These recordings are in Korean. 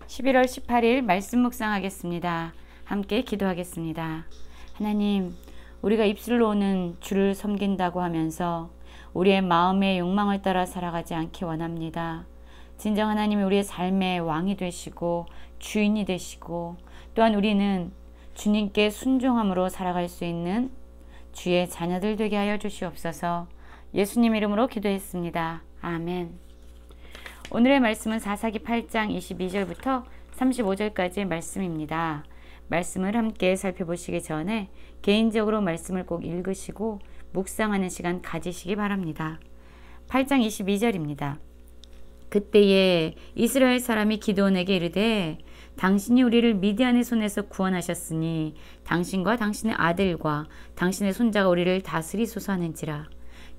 11월 18일 말씀 묵상하겠습니다. 함께 기도하겠습니다. 하나님, 우리가 입술로는 주를 섬긴다고 하면서 우리의 마음의 욕망을 따라 살아가지 않기 원합니다. 진정 하나님이 우리의 삶의 왕이 되시고 주인이 되시고 또한 우리는 주님께 순종함으로 살아갈 수 있는 주의 자녀들 되게 하여 주시옵소서. 예수님 이름으로 기도했습니다. 아멘. 오늘의 말씀은 사사기 8장 22절부터 35절까지의 말씀입니다. 말씀을 함께 살펴보시기 전에 개인적으로 말씀을 꼭 읽으시고 묵상하는 시간 가지시기 바랍니다. 8장 22절입니다. 그때에 이스라엘 사람이 기드온에게 이르되 당신이 우리를 미디안의 손에서 구원하셨으니 당신과 당신의 아들과 당신의 손자가 우리를 다스리소서 하는지라.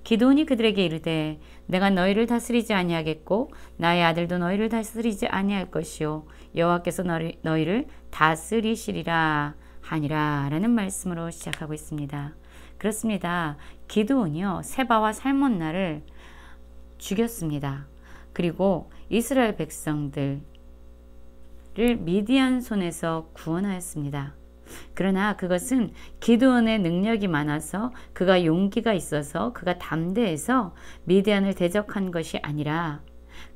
기드온이 그들에게 이르되 내가 너희를 다스리지 아니하겠고 나의 아들도 너희를 다스리지 아니할 것이요 여호와께서 너희를 다스리시리라 하니라 라는 말씀으로 시작하고 있습니다. 그렇습니다. 기드온이요 세바와 살몬나를 죽였습니다. 그리고 이스라엘 백성들을 미디안 손에서 구원하였습니다. 그러나 그것은 기드온의 능력이 많아서 그가 용기가 있어서 그가 담대해서 미디안을 대적한 것이 아니라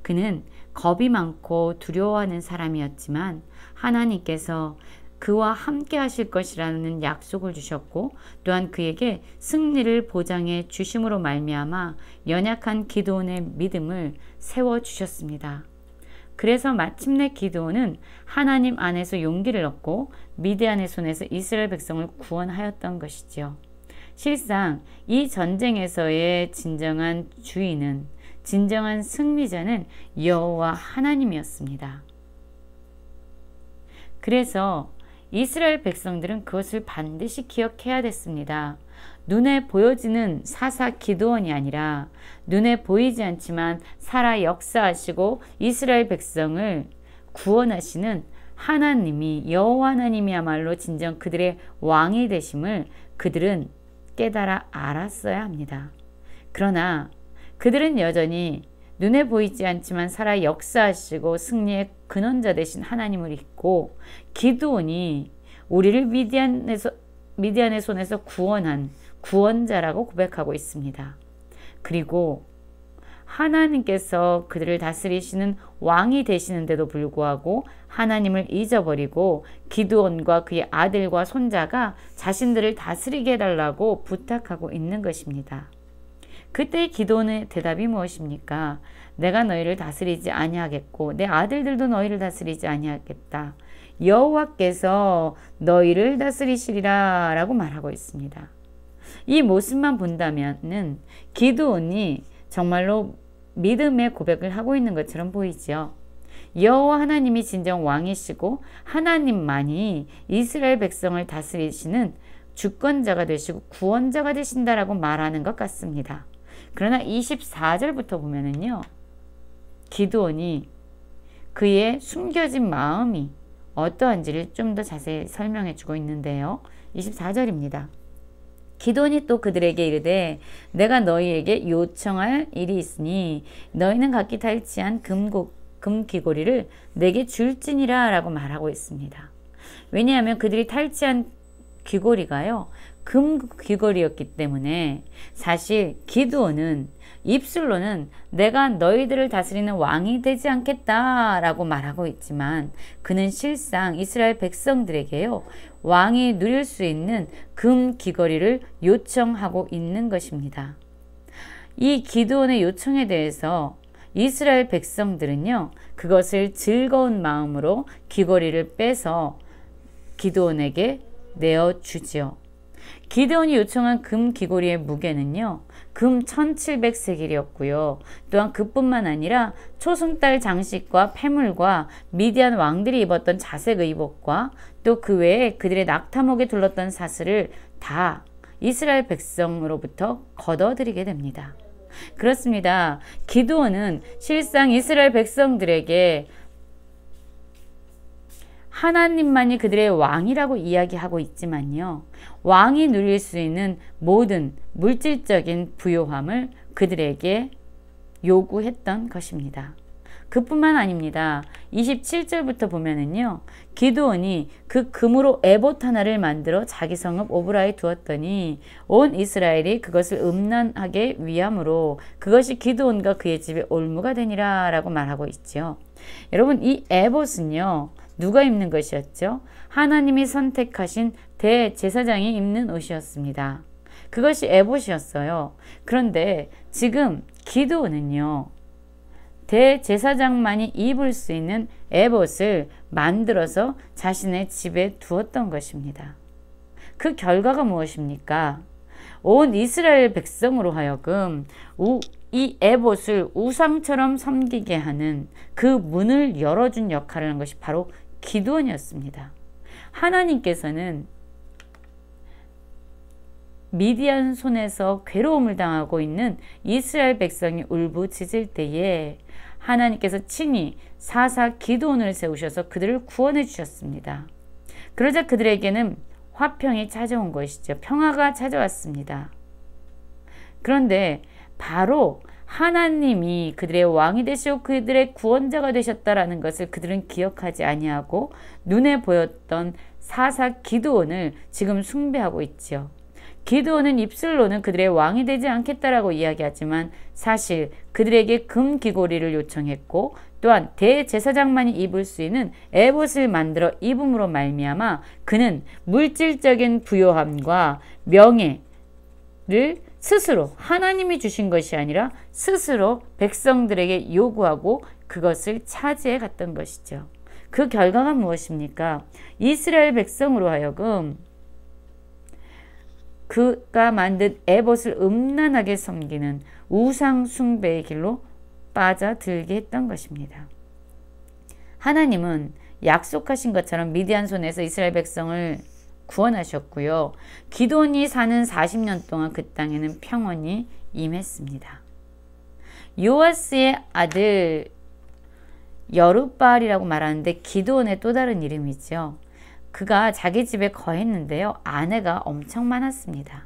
그는 겁이 많고 두려워하는 사람이었지만 하나님께서 그와 함께 하실 것이라는 약속을 주셨고 또한 그에게 승리를 보장해 주심으로 말미암아 연약한 기드온의 믿음을 세워주셨습니다. 그래서 마침내 기드온은 하나님 안에서 용기를 얻고 미디안의 손에서 이스라엘 백성을 구원하였던 것이지요. 실상 이 전쟁에서의 진정한 주인은 진정한 승리자는 여호와 하나님이었습니다. 그래서 이스라엘 백성들은 그것을 반드시 기억해야 됐습니다. 눈에 보여지는 사사 기드온이 아니라 눈에 보이지 않지만 살아 역사하시고 이스라엘 백성을 구원하시는 하나님이 여호와 하나님이야말로 진정 그들의 왕이 되심을 그들은 깨달아 알았어야 합니다. 그러나 그들은 여전히 눈에 보이지 않지만 살아 역사하시고 승리의 근원자 되신 하나님을 잊고 기드온이 우리를 미디안의 손에서 구원한 구원자라고 고백하고 있습니다. 그리고 하나님께서 그들을 다스리시는 왕이 되시는데도 불구하고 하나님을 잊어버리고 기드온과 그의 아들과 손자가 자신들을 다스리게 해달라고 부탁하고 있는 것입니다. 그때 기드온의 대답이 무엇입니까? 내가 너희를 다스리지 아니하겠고 내 아들들도 너희를 다스리지 아니하겠다. 여호와께서 너희를 다스리시리라 라고 말하고 있습니다. 이 모습만 본다면은 기드온이 정말로 믿음의 고백을 하고 있는 것처럼 보이죠. 여호와 하나님이 진정 왕이시고 하나님만이 이스라엘 백성을 다스리시는 주권자가 되시고 구원자가 되신다라고 말하는 것 같습니다. 그러나 24절부터 보면은요. 기드온이 그의 숨겨진 마음이 어떠한지를 좀 더 자세히 설명해 주고 있는데요. 24절입니다. 기드온이 또 그들에게 이르되 내가 너희에게 요청할 일이 있으니 너희는 각기 탈취한 금귀고리를 내게 줄지니라 라고 말하고 있습니다. 왜냐하면 그들이 탈취한 귀고리가요. 금귀고리였기 때문에 사실 기드온은 입술로는 내가 너희들을 다스리는 왕이 되지 않겠다라고 말하고 있지만 그는 실상 이스라엘 백성들에게요. 왕이 누릴 수 있는 금귀거리를 요청하고 있는 것입니다. 이 기드온의 요청에 대해서 이스라엘 백성들은요. 그것을 즐거운 마음으로 귀거리를 빼서 기드온에게 내어주지요. 기드온이 요청한 금 귀고리의 무게는요. 금 1700세겔이었고요. 또한 그뿐만 아니라 초승달 장식과 패물과 미디안 왕들이 입었던 자색 의복과 또 그 외에 그들의 낙타목에 둘렀던 사슬을 다 이스라엘 백성으로부터 거둬들이게 됩니다. 그렇습니다. 기드온은 실상 이스라엘 백성들에게 하나님만이 그들의 왕이라고 이야기하고 있지만요. 왕이 누릴 수 있는 모든 물질적인 부요함을 그들에게 요구했던 것입니다. 그뿐만 아닙니다. 27절부터 보면은요. 기드온이 그 금으로 에봇 하나를 만들어 자기 성읍 오브라에 두었더니 온 이스라엘이 그것을 음란하게 위함으로 그것이 기드온과 그의 집에 올무가 되니라 라고 말하고 있죠. 여러분, 이 에봇은요. 누가 입는 것이었죠? 하나님이 선택하신 대제사장이 입는 옷이었습니다. 그것이 에봇이었어요. 그런데 지금 기드온은요. 대제사장만이 입을 수 있는 에봇을 만들어서 자신의 집에 두었던 것입니다. 그 결과가 무엇입니까? 온 이스라엘 백성으로 하여금 이 에봇을 우상처럼 섬기게 하는 그 문을 열어준 역할을 한 것이 바로 기드온이었습니다. 하나님께서는 미디안 손에서 괴로움을 당하고 있는 이스라엘 백성이 울부짖을 때에 하나님께서 친히 사사 기드온을 세우셔서 그들을 구원해 주셨습니다. 그러자 그들에게는 화평이 찾아온 것이죠. 평화가 찾아왔습니다. 그런데 바로 하나님이 그들의 왕이 되시고 그들의 구원자가 되셨다라는 것을 그들은 기억하지 아니하고 눈에 보였던 사사 기드온을 지금 숭배하고 있지요. 기드온은 입술로는 그들의 왕이 되지 않겠다라고 이야기하지만 사실 그들에게 금 귀고리를 요청했고 또한 대제사장만이 입을 수 있는 에봇을 만들어 입음으로 말미암아 그는 물질적인 부요함과 명예를 스스로 하나님이 주신 것이 아니라 스스로 백성들에게 요구하고 그것을 차지해 갔던 것이죠. 그 결과가 무엇입니까? 이스라엘 백성으로 하여금 그가 만든 에봇을 음란하게 섬기는 우상 숭배의 길로 빠져들게 했던 것입니다. 하나님은 약속하신 것처럼 미디안 손에서 이스라엘 백성을 구원하셨고요. 기드온이 사는 40년 동안 그 땅에는 평온이 임했습니다. 요아스의 아들 여룻바알이라고 말하는데 기드온의 또 다른 이름이죠. 그가 자기 집에 거했는데요. 아내가 엄청 많았습니다.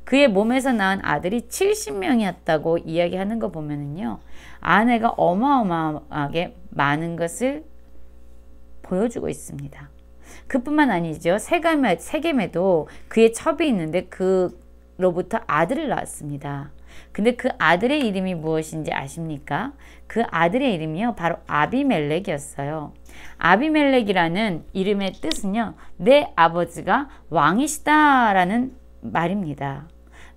그의 몸에서 낳은 아들이 70명이었다고 이야기하는 거 보면은요. 아내가 어마어마하게 많은 것을 보여주고 있습니다. 그뿐만 아니죠. 세겜에도 그의 첩이 있는데 그로부터 아들을 낳았습니다. 근데 그 아들의 이름이 무엇인지 아십니까? 그 아들의 이름이요. 바로 아비멜렉이었어요. 아비멜렉이라는 이름의 뜻은요. 내 아버지가 왕이시다라는 말입니다.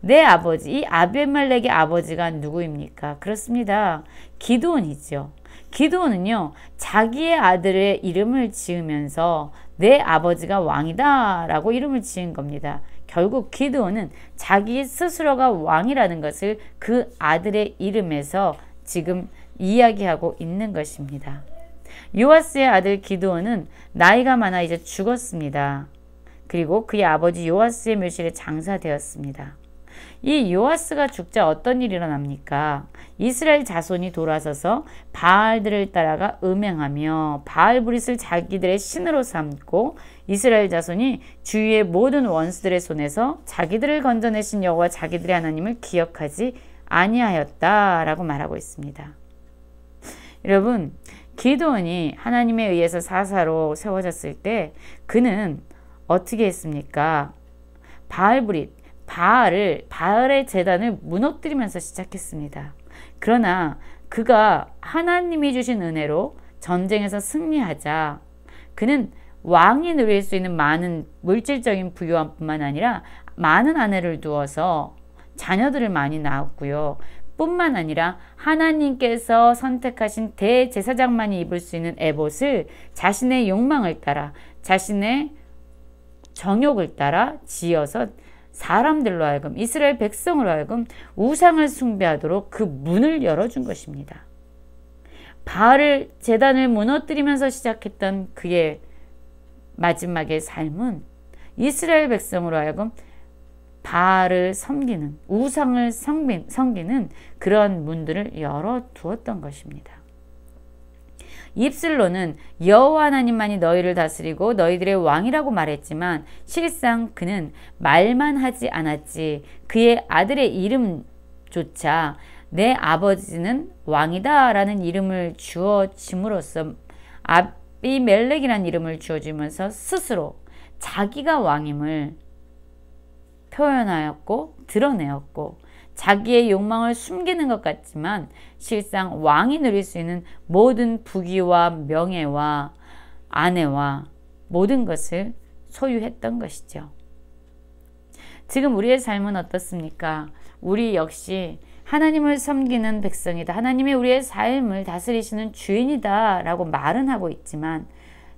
내 아버지, 이 아비멜렉의 아버지가 누구입니까? 그렇습니다. 기드온이죠. 기드온은요. 자기의 아들의 이름을 지으면서 내 아버지가 왕이다 라고 이름을 지은 겁니다. 결국 기드온은 자기 스스로가 왕이라는 것을 그 아들의 이름에서 지금 이야기하고 있는 것입니다. 요아스의 아들 기드온은 나이가 많아 이제 죽었습니다. 그리고 그의 아버지 요아스의 묘실에 장사되었습니다. 이 요아스가 죽자 어떤 일이 일어납니까? 이스라엘 자손이 돌아서서 바알들을 따라가 음행하며 바알브릿을 자기들의 신으로 삼고 이스라엘 자손이 주위의 모든 원수들의 손에서 자기들을 건져내신 여호와 자기들의 하나님을 기억하지 아니하였다라고 말하고 있습니다. 여러분, 기드온이 하나님에 의해서 사사로 세워졌을 때 그는 어떻게 했습니까? 바알브릿, 바알의 제단을 무너뜨리면서 시작했습니다. 그러나 그가 하나님이 주신 은혜로 전쟁에서 승리하자 그는 왕이 누릴 수 있는 많은 물질적인 부유함뿐만 아니라 많은 아내를 두어서 자녀들을 많이 낳았고요. 뿐만 아니라 하나님께서 선택하신 대제사장만이 입을 수 있는 에봇을 자신의 욕망을 따라 자신의 정욕을 따라 지어서 사람들로 하여금 이스라엘 백성으로 하여금 우상을 숭배하도록 그 문을 열어준 것입니다. 바알 제단을 무너뜨리면서 시작했던 그의 마지막의 삶은 이스라엘 백성으로 하여금 바알을 섬기는 우상을 섬기는 그런 문들을 열어두었던 것입니다. 입술로는 여호와 하나님만이 너희를 다스리고 너희들의 왕이라고 말했지만 실상 그는 말만 하지 않았지 그의 아들의 이름조차 내 아버지는 왕이다 라는 이름을 주어짐으로써 아비멜렉이라는 이름을 주어지면서 스스로 자기가 왕임을 표현하였고 드러내었고 자기의 욕망을 숨기는 것 같지만 실상 왕이 누릴 수 있는 모든 부귀와 명예와 아내와 모든 것을 소유했던 것이죠. 지금 우리의 삶은 어떻습니까? 우리 역시 하나님을 섬기는 백성이다. 하나님이 우리의 삶을 다스리시는 주인이다 라고 말은 하고 있지만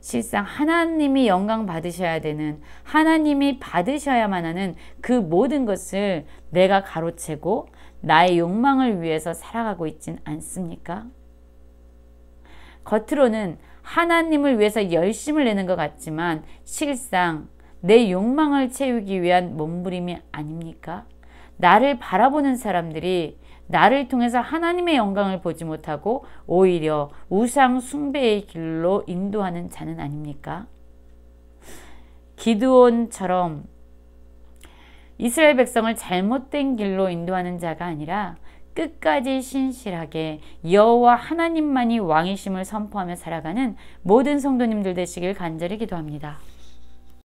실상 하나님이 영광 받으셔야 되는, 하나님이 받으셔야만 하는 그 모든 것을 내가 가로채고 나의 욕망을 위해서 살아가고 있진 않습니까? 겉으로는 하나님을 위해서 열심을 내는 것 같지만 실상 내 욕망을 채우기 위한 몸부림이 아닙니까? 나를 바라보는 사람들이 나를 통해서 하나님의 영광을 보지 못하고 오히려 우상 숭배의 길로 인도하는 자는 아닙니까? 기드온처럼 이스라엘 백성을 잘못된 길로 인도하는 자가 아니라 끝까지 신실하게 여호와 하나님만이 왕이심을 선포하며 살아가는 모든 성도님들 되시길 간절히 기도합니다.